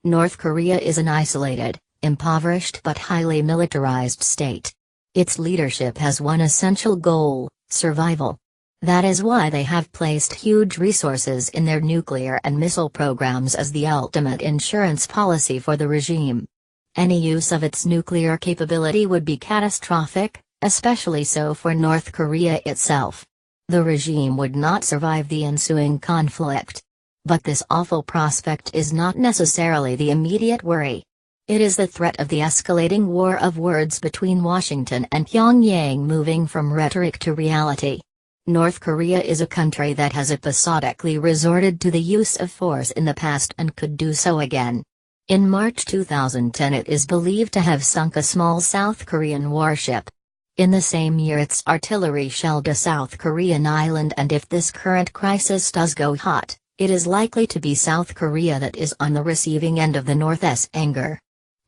North Korea is an isolated, impoverished but highly militarized state. Its leadership has one essential goal: survival. That is why they have placed huge resources in their nuclear and missile programs as the ultimate insurance policy for the regime. Any use of its nuclear capability would be catastrophic, especially so for North Korea itself. The regime would not survive the ensuing conflict. But this awful prospect is not necessarily the immediate worry. It is the threat of the escalating war of words between Washington and Pyongyang moving from rhetoric to reality. North Korea is a country that has episodically resorted to the use of force in the past and could do so again. In March 2010 it is believed to have sunk a small South Korean warship. In the same year its artillery shelled a South Korean island, and if this current crisis does go hot, it is likely to be South Korea that is on the receiving end of the North's anger.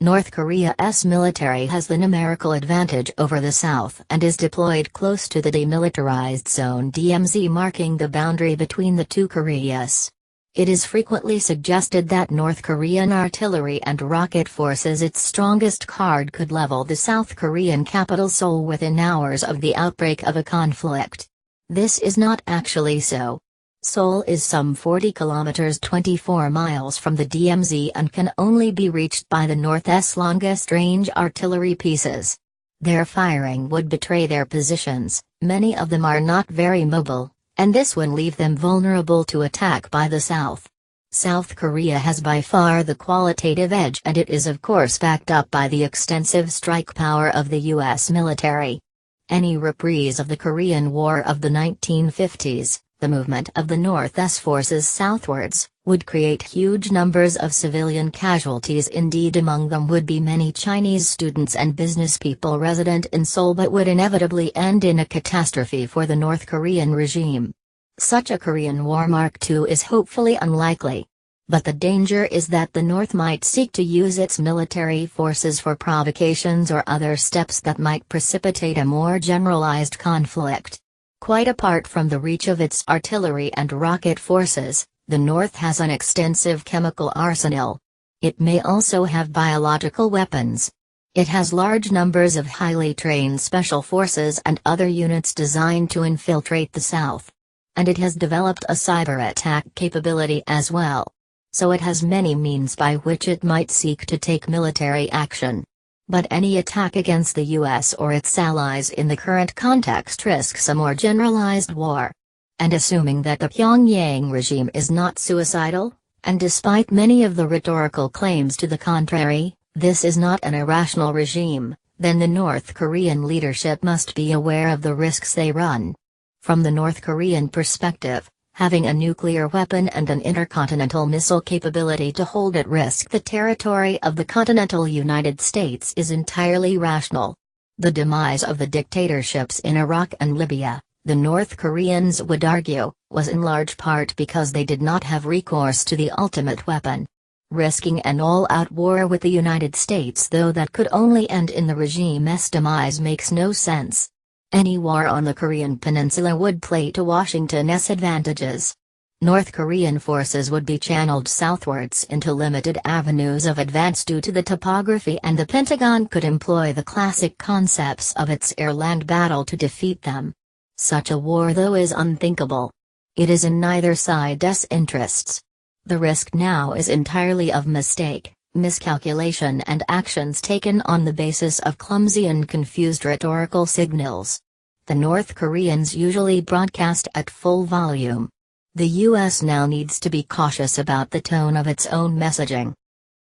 North Korea's military has the numerical advantage over the South and is deployed close to the demilitarized zone DMZ, marking the boundary between the two Koreas. It is frequently suggested that North Korean artillery and rocket forces, its strongest card, could level the South Korean capital Seoul within hours of the outbreak of a conflict. This is not actually so. Seoul is some 40 kilometers 24 miles from the DMZ and can only be reached by the North's longest-range artillery pieces. Their firing would betray their positions, many of them are not very mobile, and this would leave them vulnerable to attack by the South. South Korea has by far the qualitative edge, and it is of course backed up by the extensive strike power of the U.S. military. Any reprise of the Korean War of the 1950s, the movement of the North's forces southwards, would create huge numbers of civilian casualties. Indeed, among them would be many Chinese students and business people resident in Seoul, but would inevitably end in a catastrophe for the North Korean regime. Such a Korean War Mark II is hopefully unlikely. But the danger is that the North might seek to use its military forces for provocations or other steps that might precipitate a more generalized conflict. Quite apart from the reach of its artillery and rocket forces, the North has an extensive chemical arsenal. It may also have biological weapons. It has large numbers of highly trained special forces and other units designed to infiltrate the South. And it has developed a cyber attack capability as well. So it has many means by which it might seek to take military action. But any attack against the U.S. or its allies in the current context risks a more generalized war. And assuming that the Pyongyang regime is not suicidal, and despite many of the rhetorical claims to the contrary, this is not an irrational regime, then the North Korean leadership must be aware of the risks they run. From the North Korean perspective, having a nuclear weapon and an intercontinental missile capability to hold at risk the territory of the continental United States is entirely rational. The demise of the dictatorships in Iraq and Libya, the North Koreans would argue, was in large part because they did not have recourse to the ultimate weapon. Risking an all-out war with the United States, though that could only end in the regime's demise, makes no sense. Any war on the Korean peninsula would play to Washington's advantages. North Korean forces would be channeled southwards into limited avenues of advance due to the topography, and the Pentagon could employ the classic concepts of its air-land battle to defeat them. Such a war, though, is unthinkable. It is in neither side's interests. The risk now is entirely of mistake, miscalculation, and actions taken on the basis of clumsy and confused rhetorical signals. The North Koreans usually broadcast at full volume. The U.S. now needs to be cautious about the tone of its own messaging.